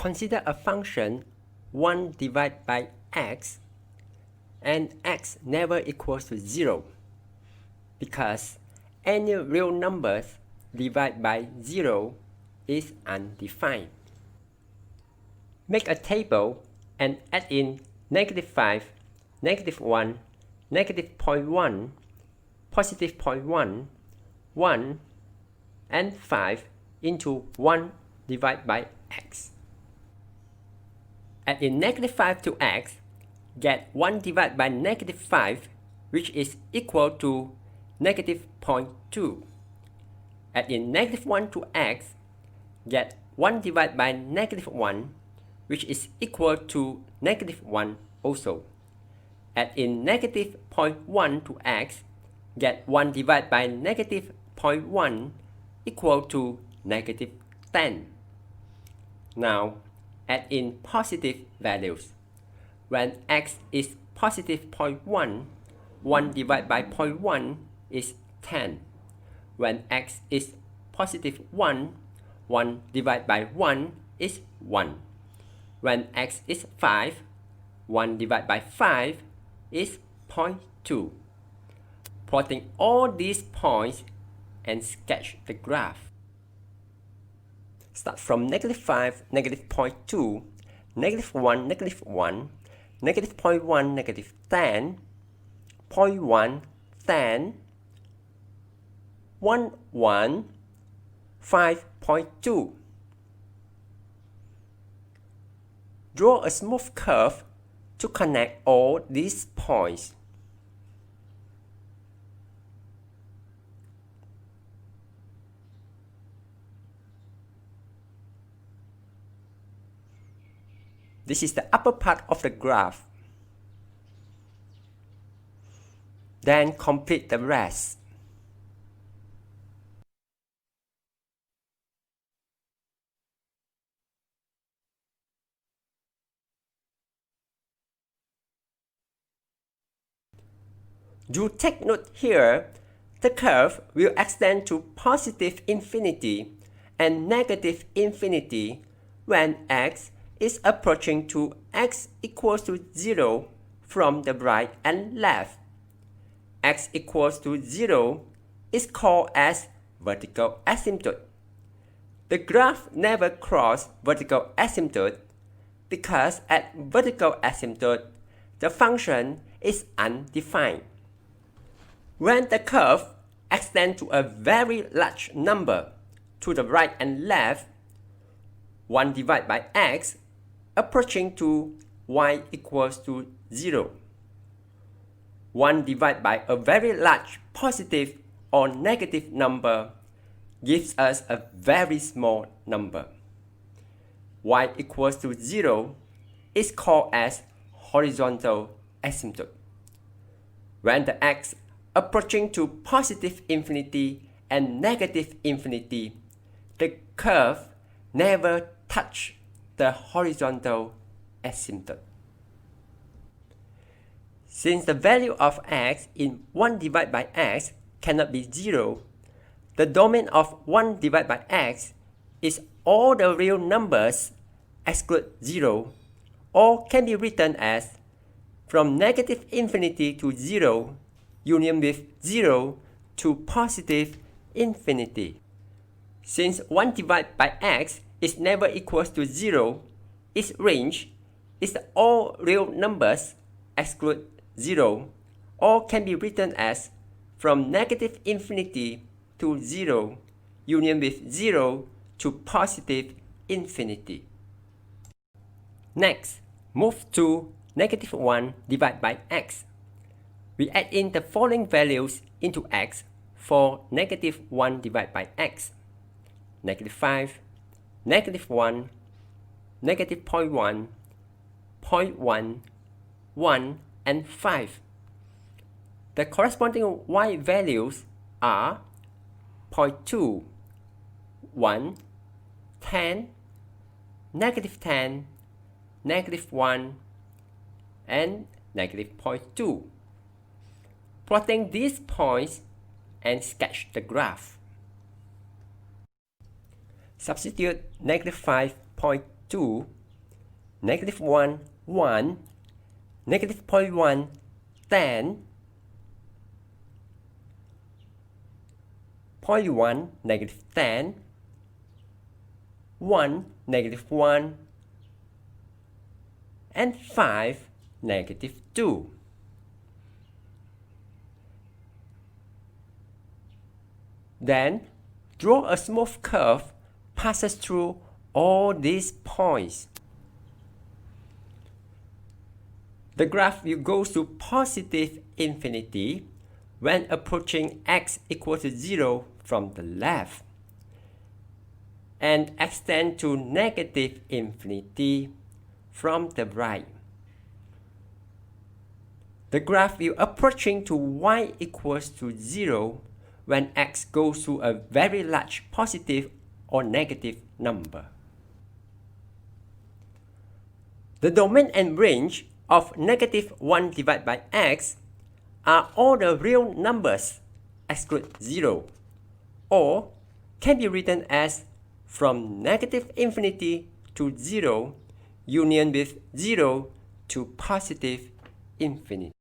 Consider a function 1 divided by x, and x never equals to 0 because any real numbers divided by 0 is undefined. Make a table and add in -5, -1, -0.1, +0.1, 1, and 5 into 1 divided by x. Add in -5 to x, get 1 divided by -5, which is equal to -0.2. Add in -1 to x, get 1 divided by -1, which is equal to -1 also. Add in -0.1 to x, get 1 divided by -0.1 equal to -10. Now, add in positive values. When x is positive 0.1, 1 divided by 0.1 is 10. When x is positive 1, 1 divided by 1 is 1. When x is 5, 1 divided by 5 is 0.2. Plotting all these points and sketch the graph. Start from -5, -0.2, -1, -1, -0.1, -10, 0.1, 10, 1, 1, 5.2. Draw a smooth curve to connect all these points. This is the upper part of the graph. Then complete the rest. Do take note here, the curve will extend to positive infinity and negative infinity when x is approaching to x equals to 0 from the right and left. X equals to 0 is called as vertical asymptote. The graph never crosses vertical asymptote because at vertical asymptote, the function is undefined. When the curve extends to a very large number to the right and left, 1 divided by x approaching to y equals to 0. 1 divided by a very large positive or negative number gives us a very small number. Y equals to 0 is called as horizontal asymptote. When the x approaching to positive infinity and negative infinity, the curve never touches the horizontal asymptote. Since the value of x in 1 divided by x cannot be 0, the domain of 1 divided by x is all the real numbers exclude 0, or can be written as from negative infinity to 0 union with 0 to positive infinity. Since 1 divided by x is never equals to 0, its range is the all real numbers exclude 0, or can be written as from negative infinity to 0 union with 0 to positive infinity. Next, move to -1 divided by x. We add in the following values into x for -1 divided by x. -5, -1, -0.1, 0.1, 1, and 5. The corresponding y values are 0.2, 1, 10, -10, -1, and -0.2. Plotting these points and sketch the graph. Substitute -5.2 2, -1, 1, -0.1, 10, 0.1, -10, 1, -1, and 5, -2. Then, draw a smooth curve passes through all these points. The graph will go to positive infinity when approaching x equals to 0 from the left, and extend to negative infinity from the right. The graph will approaching to y equals to 0 when x goes to a very large positive or negative number. The domain and range of -1 divided by x are all the real numbers exclude 0, or can be written as from -infinity to 0 union with 0 to positive infinity.